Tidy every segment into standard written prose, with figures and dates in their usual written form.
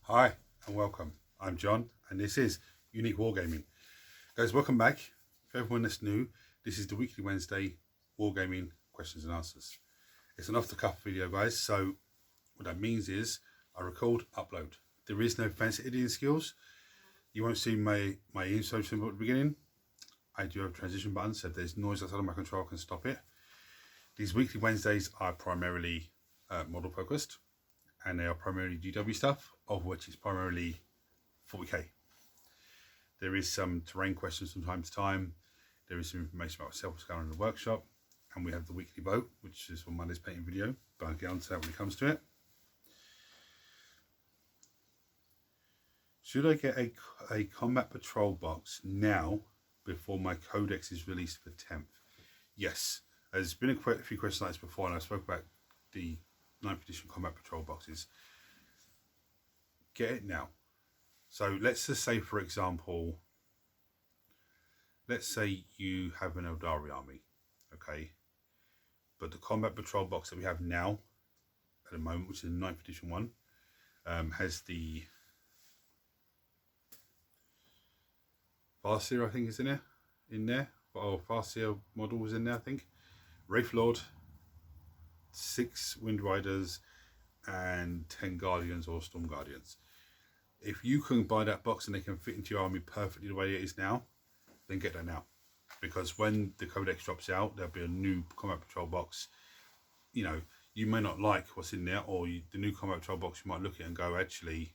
Hi and welcome. I'm John and this is Unique Wargaming. Guys, welcome back. For everyone that's new, this is the weekly Wednesday Wargaming questions and answers. It's an off the cuff video, guys, so what that means is I record, upload. There is no fancy editing skills. You won't see my intro symbol at the beginning. I do have a transition button, so if there's noise outside of my control, I can stop it. These weekly Wednesdays are primarily model focused, and they are primarily GW stuff, of which is primarily 40k. There is some terrain questions from time to time. There is some information about self-scaling in the workshop, and we have the weekly vote, which is for Monday's painting video, but I'll get onto that when it comes to it. Should I get a combat patrol box now before my codex is released for 10th? Yes. There's been a few questions like this before, and I spoke about the 9th edition combat patrol boxes. Get it now. So let's just say, for example, let's say you have an Eldari army, okay? But the combat patrol box that we have now, at the moment, which is the 9th edition one, has the Farseer, I think, is in there. Or Farseer model was in there, I think. Wraith Lord, 6 Wind Riders, and 10 Guardians or Storm Guardians. If you can buy that box and they can fit into your army perfectly the way it is now, then get that now. Because when the codex drops out, there'll be a new combat patrol box. You know, you may not like what's in there, or the new combat patrol box, you might look at it and go, actually,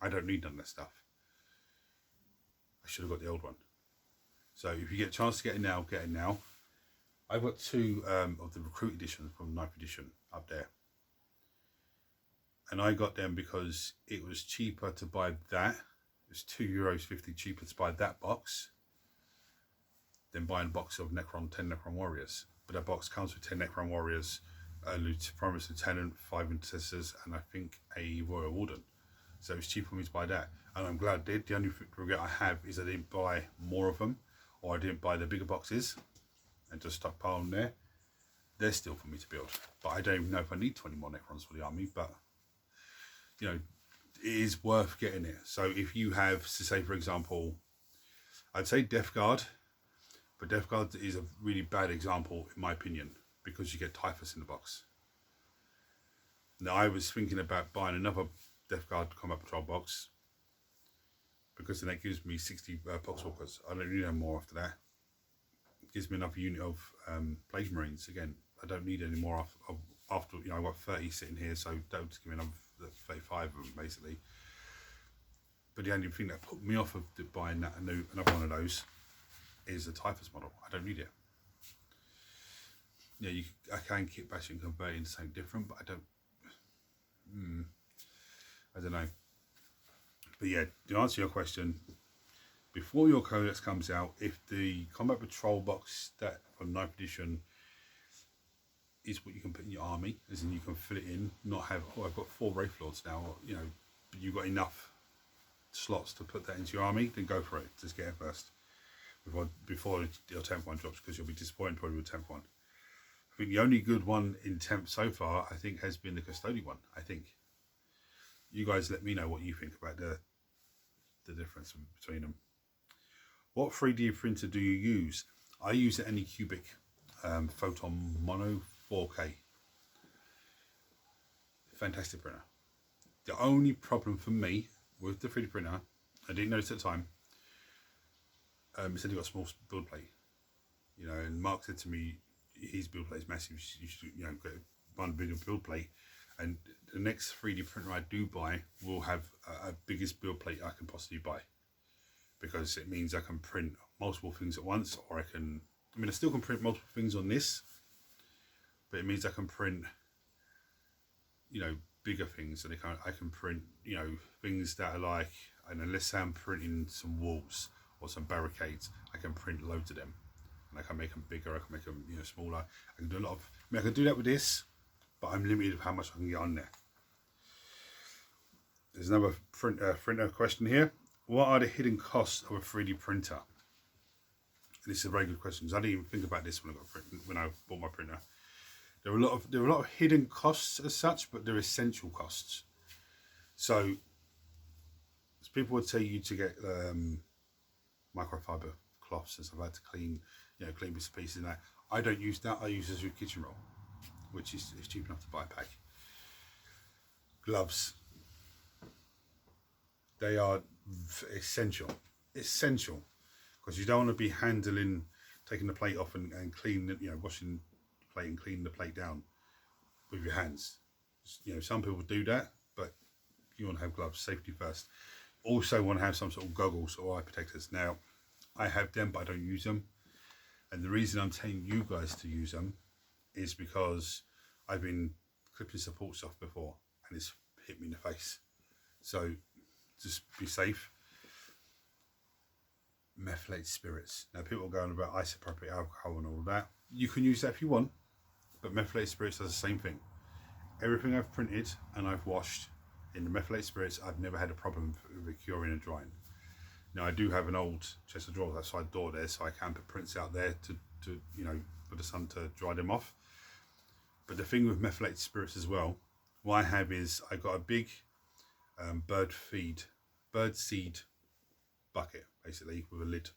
I don't need none of that stuff. I should have got the old one. So if you get a chance to get it now, get it now. I've got 2 of the recruit editions from 9th edition up there. And I got them because it was cheaper to buy that. It was €2.50 cheaper to buy that box than buying a box of 10 Necron Warriors. But that box comes with 10 Necron Warriors, a Promise Lieutenant, 5 Intercessors, and I think a Royal Warden. So it was cheaper for me to buy that. And I'm glad I did. The only regret I have is I didn't buy more of them, or I didn't buy the bigger boxes and just stockpile them there. They're still for me to build. But I don't even know if I need 20 more Necrons for the army, but you know, it is worth getting it. So if you have, to say for example, I'd say Death Guard, but Death Guard is a really bad example in my opinion, because you get Typhus in the box. Now I was thinking about buying another Death Guard Combat Patrol box, because then that gives me 60 Poxwalkers. I don't need any more after that. It gives me another unit of Plague Marines. Again, I don't need any more after, you know, I've got 30 sitting here, so don't give me another 35 of them basically. But the only thing that put me off of buying another one of those is the Typhus model. I don't need it. Yeah, I can keep bashing converting into something different, but I don't know. But yeah, to answer your question, before your codex comes out, if the combat patrol box that from 9th edition is what you can put in your army, as in you can fill it in, not have, oh, I've got 4 Wraith Lords now, or, you know, but you've got enough slots to put that into your army, then go for it. Just get it first before your 10th one drops, because you'll be disappointed probably with the 10th one. I think the only good one in 10th so far, I think, has been the Custodian one. I think. You guys let me know what you think about the difference between them. What 3D printer do you use? I use the Anycubic Photon Mono 4K. Fantastic printer. The only problem for me with the 3D printer, I didn't notice at the time, it said he got a small build plate. You know, and Mark said to me, his build plate is massive. You should, you know, get one bigger build plate. And the next 3D printer I do buy will have a biggest build plate I can possibly buy, because it means I can print multiple things at once, or I still can print multiple things on this, but it means I can print, you know, bigger things, and I can print, you know, things that are like, and unless I'm printing some walls or some barricades, I can print loads of them, and I can make them bigger, I can make them, you know, smaller. I can do a lot of, I can do that with this, but I'm limited of how much I can get on there. There's another printer question here. What are the hidden costs of a 3D printer? And this is a very good question, because I didn't even think about this when I bought my printer. There are a lot of hidden costs as such, but they're essential costs. So people would tell you to get microfiber cloths and stuff like that to clean, you know, clean bits and pieces and that. I don't use that. I use a kitchen roll, which is cheap enough to buy a pack. Gloves. They are essential, because you don't want to be handling, taking the plate off and cleaning, you know, washing the plate and cleaning the plate down with your hands. You know, some people do that, but you want to have gloves, safety first. Also want to have some sort of goggles or eye protectors. Now, I have them, but I don't use them. And the reason I'm telling you guys to use them is because I've been clipping supports off before and it's hit me in the face. So just be safe. Methylated spirits. Now people are going about isopropyl alcohol and all of that. You can use that if you want, but methylated spirits does the same thing. Everything I've printed and I've washed in the methylated spirits, I've never had a problem with it curing and drying. Now I do have an old chest of drawers outside the door there, so I can put prints out there to you know, for the sun to dry them off. But the thing with methylated spirits as well, what I have is I got a big bird seed bucket basically with a lid,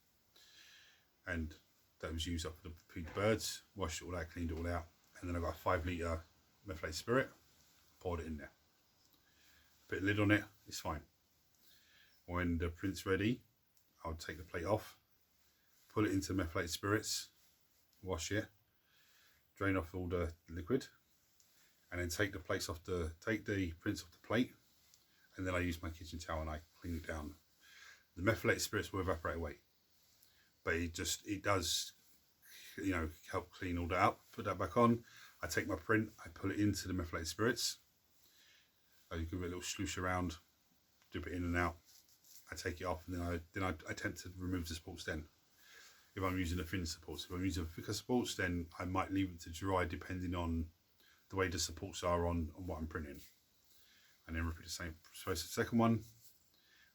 and that was used up for the feed birds. Washed it all out, cleaned it all out, and then I got a 5 litre methylated spirit, poured it in there, put a lid on it. It's fine. When the print's ready, I'll take the plate off, pull it into methylated spirits, wash it, drain off all the liquid, and then take the prints off the plate, and then I use my kitchen towel and I clean it down. The methylated spirits will evaporate away, but it does, you know, help clean all that up. Put that back on. I take my print, I pull it into the methylated spirits. I give it a little sloosh around, dip it in and out. I take it off, and then I attempt to remove the supports. Then, if I'm using a thin supports, if I'm using thicker supports, then I might leave it to dry depending on the way the supports are on what I'm printing. And then repeat the same. So it's the second one.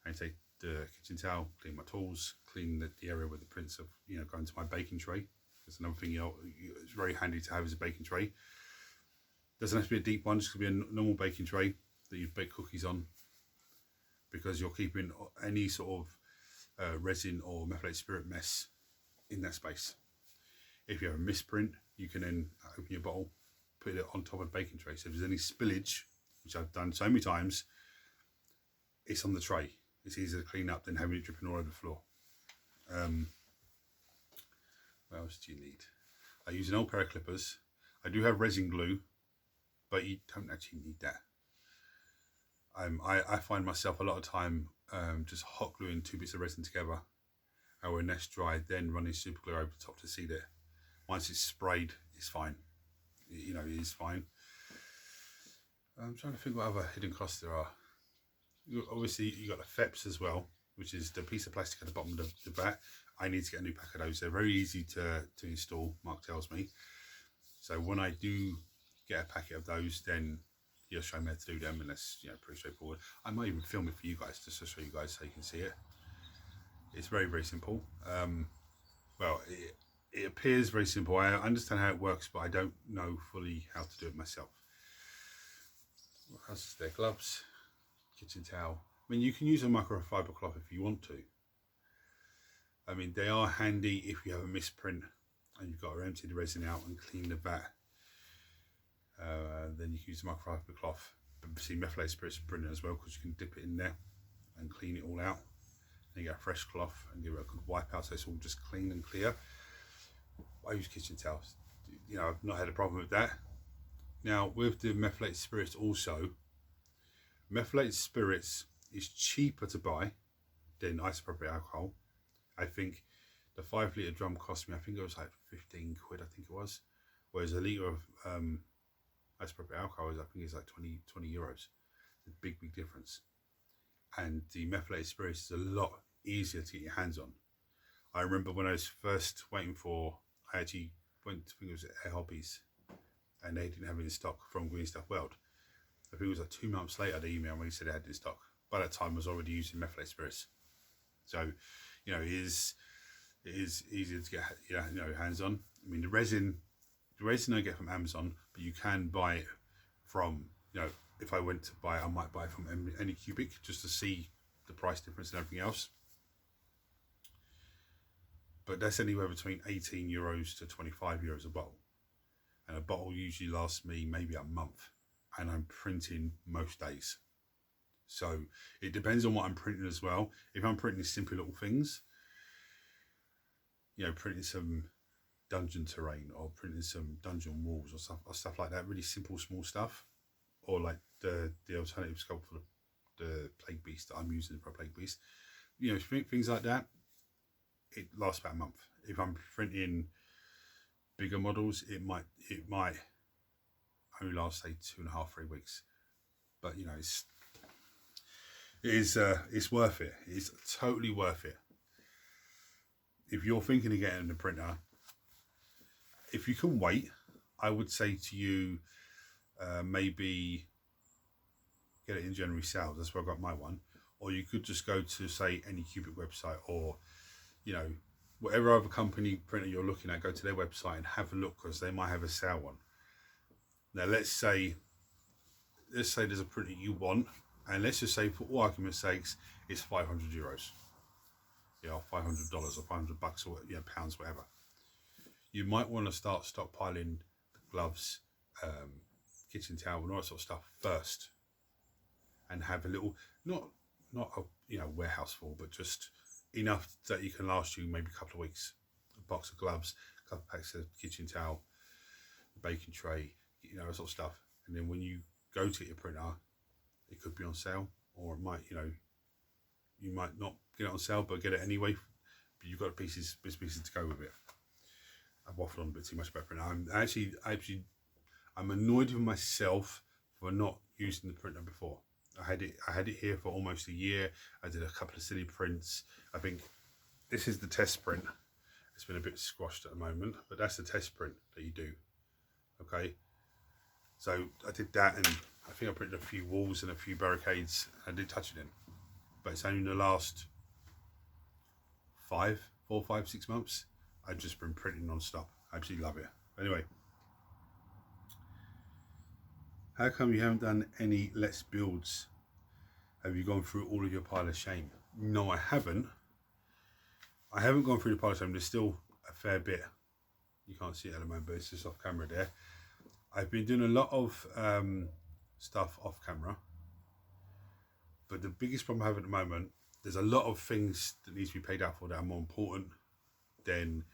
I take the kitchen towel, clean my tools, clean the area where the prints have, you know, gone to my baking tray. That's another thing, you know, it's very handy to have as a baking tray. Doesn't have to be a deep one, just could be a normal baking tray that you bake cookies on, because you're keeping any sort of resin or methylated spirit mess in that space. If you have a misprint, you can then open your bottle, put it on top of the baking tray. So if there's any spillage, which I've done so many times, it's on the tray. It's easier to clean up than having it dripping all over the floor. What else do you need? I use an old pair of clippers. I do have resin glue, but you don't actually need that. I find myself a lot of time just hot gluing 2 bits of resin together, and when that's dried, then running super glue over the top to seal it. Once it's sprayed, it's fine. You know, it is fine. I'm trying to think what other hidden costs there are. Obviously, you got the FEPs as well, which is the piece of plastic at the bottom of the vat. I need to get a new pack of those. They're very easy to install, Mark tells me. So when I do get a packet of those, then he'll show me how to do them, and that's, you know, pretty straightforward. I might even film it for you guys, just to show you guys so you can see it. It's very, very simple. Well, it appears very simple. I understand how it works, but I don't know fully how to do it myself. What else is there? Gloves, kitchen towel. I mean, you can use a microfiber cloth if you want to. I mean, they are handy if you have a misprint and you've got to empty the resin out and clean the vat. Then you can use a microfiber cloth. But see, methylated spirits are brilliant as well, because you can dip it in there and clean it all out. Then you get a fresh cloth and give it a good wipe out, so it's all just clean and clear. I use kitchen towels. You know, I've not had a problem with that. Now, with the methylated spirits also, methylated spirits is cheaper to buy than isopropyl alcohol. I think the 5 litre drum cost me, I think it was like 15 quid, I think it was. Whereas a litre of isopropyl alcohol is, I think it's like 20 euros. It's a big, big difference. And the methylated spirits is a lot easier to get your hands on. I remember when I was first waiting for, I actually went to, I think it was Air Hobbies, and they didn't have it in stock from Green Stuff World. I think it was like 2 months later they emailed me and said they had it in stock. By that time I was already using methylated spirits. So, you know, it is easier to get, you know, hands on. I mean, the resin I get from Amazon, but you can buy it from, you know, if I went to buy it, I might buy it from Anycubic just to see the price difference and everything else. But that's anywhere between €18 to €25 a bottle. And a bottle usually lasts me maybe a month, and I'm printing most days. So it depends on what I'm printing as well. If I'm printing simple little things, you know, printing some dungeon terrain or printing some dungeon walls or stuff like that, really simple, small stuff, or like the alternative sculpt for the plague beast that I'm using for a plague beast, you know, things like that, it lasts about a month. If I'm printing bigger models, it might only last, say, 2.5, 3 weeks. But you know, it's worth it. It's totally worth it. If you're thinking of getting a printer, if you can wait, I would say to you, maybe get it in January sales. That's where I got my one. Or you could just go to, say, Anycubic website, or, you know, whatever other company printer you're looking at, go to their website and have a look, because they might have a sale one. Now, let's say there's a printer you want, and let's just say, for all argument's sakes, it's €500. Yeah, or $500 or $500 or, you know, pounds, whatever. You might want to start stockpiling the gloves, kitchen towel, and all that sort of stuff first, and have a little, not a, you know, warehouse full, but just enough that you can last you maybe a couple of weeks. A box of gloves, a couple of packs of kitchen towel, a baking tray, you know, that sort of stuff. And then when you go to your printer, it could be on sale, or it might, you know, you might not get it on sale, but get it anyway. But you've got pieces to go with it. I've waffled on a bit too much about printer. I'm annoyed with myself for not using the printer before. I had it here for almost a year. I did a couple of silly prints. I think this is the test print. It's been a bit squashed at the moment, but that's the test print that you do. Okay. So I did that, and I think I printed a few walls and a few barricades. I did touch it in, but it's only in the last 4, 5, 6 months I've just been printing non-stop. I absolutely love it. Anyway, how come you haven't done any Let's Builds? Have you gone through all of your pile of shame? No, I haven't. I haven't gone through the pile of shame. There's still a fair bit. You can't see it at the moment, but it's just off camera there. I've been doing a lot of stuff off camera, but the biggest problem I have at the moment, there's a lot of things that needs to be paid out for that are more important than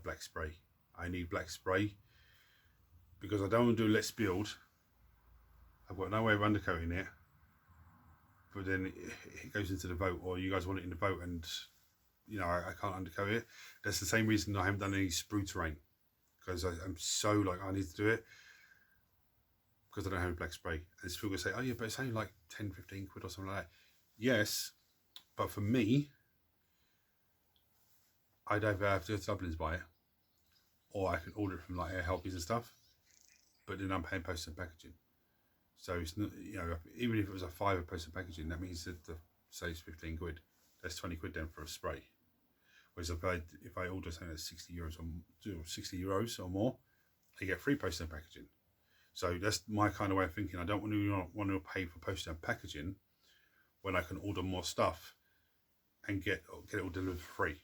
black spray. I need black spray because I don't want to do Let's Build. I've got no way of undercoating it, but then it goes into the vote, or you guys want it in the vote, and you know, I can't undercoat it. That's the same reason I haven't done any sprue terrain, because I'm so like, I need to do it because I don't have any black spray. And people say, oh yeah, but it's only like 10, 15 quid or something like that. Yes, but for me, I'd either have to go to Dublin's buy it, or I can order it from like Air Helpies and stuff, but then I'm paying postage and packaging. So it's not, you know, even if it was a £5 postage and packaging, that means that say it's 15 quid. That's 20 quid then for a spray. Whereas if I order something that's €60 or more, I get free postage and packaging. So that's my kind of way of thinking. I don't want to pay for postage and packaging when I can order more stuff and get it all delivered for free.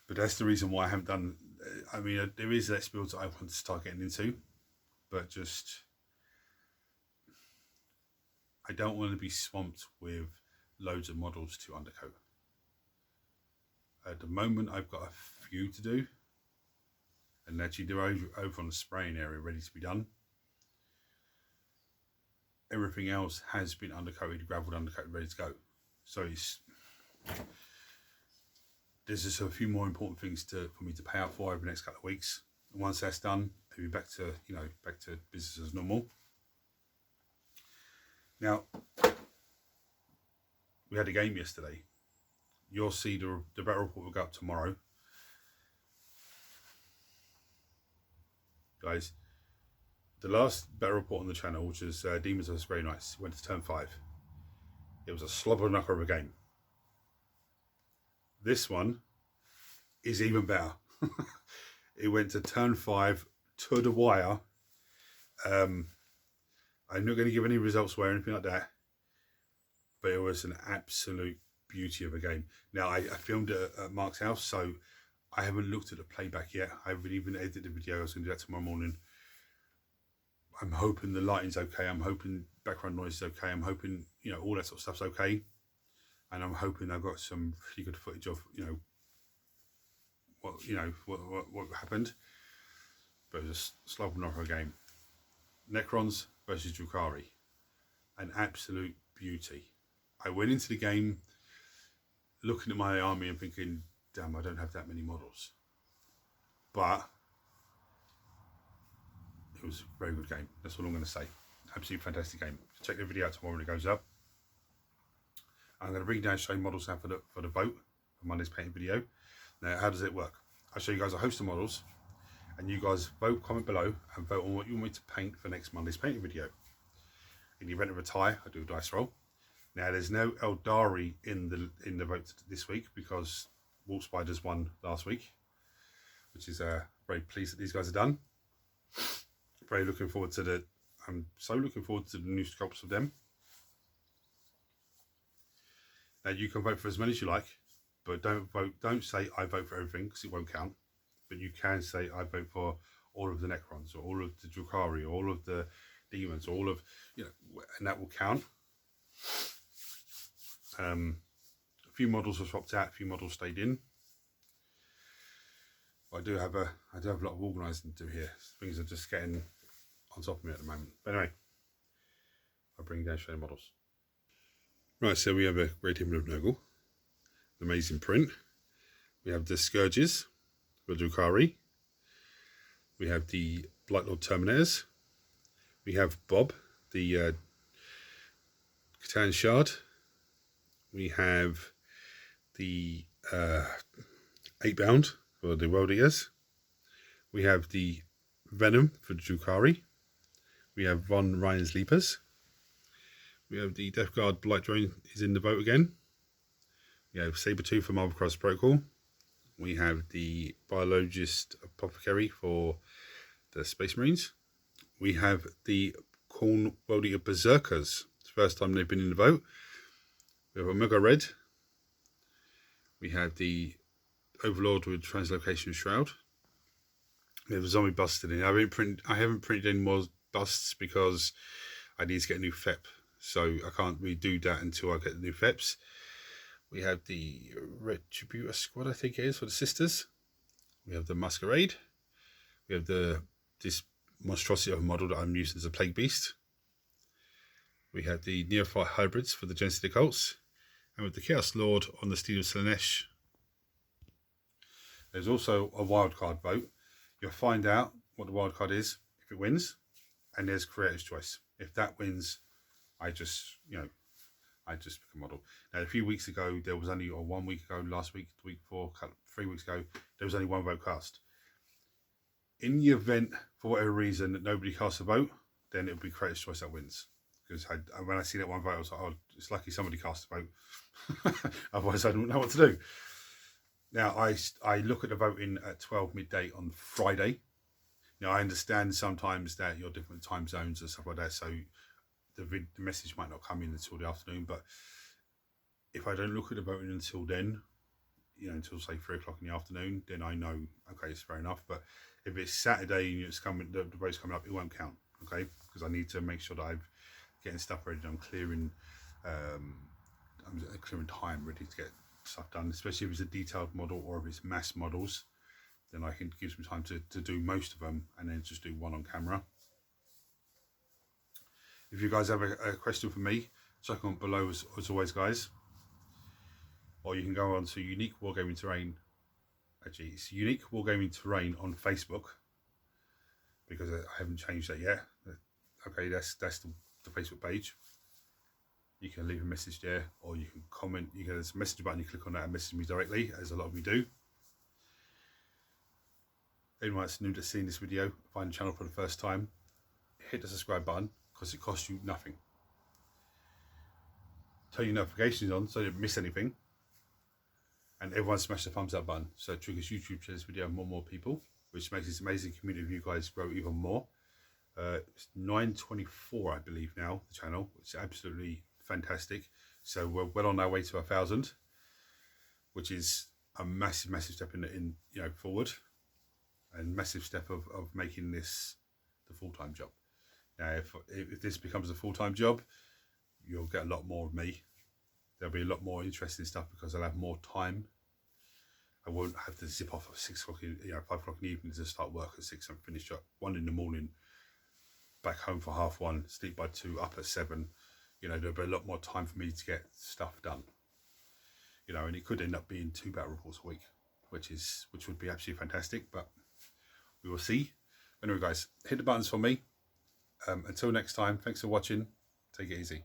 But that's the reason why I haven't done. I mean, there is Let's Builds that I want to start getting into, but just I don't want to be swamped with loads of models to undercoat. At the moment, I've got a few to do, and actually they're over on the spraying area, ready to be done. Everything else has been undercoated, gravelled, undercoated, ready to go. So there's just a few more important things for me to pay out for over the next couple of weeks. And once that's done, I'll be back to business as normal. Now, we had a game yesterday. You'll see the battle report will go up tomorrow. Guys, the last battle report on the channel, which was Demons vs Grey Knights, went to turn 5. It was a slobber knocker of a game. This one is even better. It went to turn 5 to the wire. I'm not going to give any results away or anything like that, but it was an absolute beauty of a game. Now I filmed it at Mark's house, so I haven't looked at the playback yet. I haven't even edited the video. I was going to do that tomorrow morning. I'm hoping the lighting's okay. I'm hoping background noise is okay. I'm hoping, you know, all that sort of stuff's okay. And I'm hoping I've got some pretty good footage of, what happened. But it was a slopping off a game. Necrons versus Drukhari. An absolute beauty. I went into the game looking at my army and thinking, damn, I don't have that many models. But it was a very good game. That's all I'm going to say. Absolutely fantastic game. Check the video out tomorrow when it goes up. I'm going to bring down show models now for the vote for Monday's painting video. Now, how does it work? I'll show you guys a host of models, and you guys vote, comment below, and vote on what you want me to paint for next Monday's painting video. In the event of a tie, I do a dice roll. Now, there's no Eldari in the vote this week because Wolf Spiders won last week, which is very pleased that these guys are done. Very looking forward to I'm so looking forward to the new sculpts of them. Now, you can vote for as many as you like, but don't say I vote for everything because it won't count. But you can say I vote for all of the Necrons, or all of the Drukhari, or all of the demons, or all of, and that will count. A few models were swapped out, a few models stayed in. But I do have a lot of organising to do here. Things are just getting on top of me at the moment. But anyway, I'll bring down show models. Right, so we have a Great Demon of Nurgle, an amazing print. We have the Scourges for Drukhari. We have the Blightlord Terminators. We have Bob, the Catan Shard. We have the 8-bound for the World Eaters. We have the Venom for Drukhari. We have Von Ryan's Leapers. We have the Death Guard Blight Drone is in the vote again. We have Sabretooth for Marvel Cross Protocol. We have the Biologist Apothecary for the Space Marines. We have the Khorne World Eater Berserkers. It's the first time they've been in the vote. We have Omega Red. We have the Overlord with Translocation Shroud. We have a Zombie Bust in. I haven't printed any more busts because I need to get a new FEP. So I can't redo that until I get the new FEPs. We have the Retributor Squad, I think it is, for the Sisters. We have the Masquerade. We have this monstrosity of a model that I'm using as a Plague Beast. We have the Neophyte Hybrids for the Genocide Cults. And with the Chaos Lord on the Steel of Slanesh. There's also a wildcard vote. You'll find out what the wildcard is if it wins. And there's Creator's Choice. If that wins, I just pick a model. Now, a few weeks ago, there was only, or 1 week ago, last week, the week before, 3 weeks ago, there was only one vote cast. In the event, for whatever reason, that nobody casts a vote, then it'll be Creator's Choice that wins. Because when I see that one vote, I was like, oh, it's lucky somebody cast a vote. Otherwise, I don't know what to do. Now, I look at the voting at 12 midday on Friday. Now, I understand sometimes that you're different time zones and stuff like that, so the message might not come in until the afternoon. But if I don't look at the voting until then, until say 3 o'clock in the afternoon, then I know, okay, it's fair enough. But if it's Saturday and it's coming, the vote's coming up, it won't count, okay? Because I need to make sure that I'm getting stuff ready. I'm clearing time ready to get stuff done, especially if it's a detailed model or if it's mass models. Then I can give some time to do most of them and then just do one on camera. If you guys have a question for me, check on below as always, guys. Or you can go on to Unique Wargaming Terrain. Actually, it's Unique Wargaming Terrain on Facebook, because I haven't changed that yet. Okay, that's the Facebook page. You can leave a message there, or you can comment. There's a message button, you click on that and message me directly, as a lot of you do. Anyone that's new to seeing this video, find the channel for the first time, hit the subscribe button, because it costs you nothing. Turn your notifications on so you don't miss anything. And everyone smash the thumbs up button so it triggers YouTube to this video and more people, which makes this amazing community of you guys grow even more. It's 924, I believe now, the channel, which is absolutely fantastic. So we're well on our way to 1,000, which is a massive step in forward, and massive step of making this the full-time job. Now, if this becomes a full-time job, you'll get a lot more of me. There'll be a lot more interesting stuff because I'll have more time. I won't have to zip off at 6 o'clock, 5 o'clock in the evening to start work at 6 and finish at 1 in the morning, back home for 1:30, sleep by 2, up at 7. There'll be a lot more time for me to get stuff done. And it could end up being 2 battle reports a week, which would be absolutely fantastic, but we will see. Anyway, guys, hit the buttons for me. Until next time, thanks for watching. Take it easy.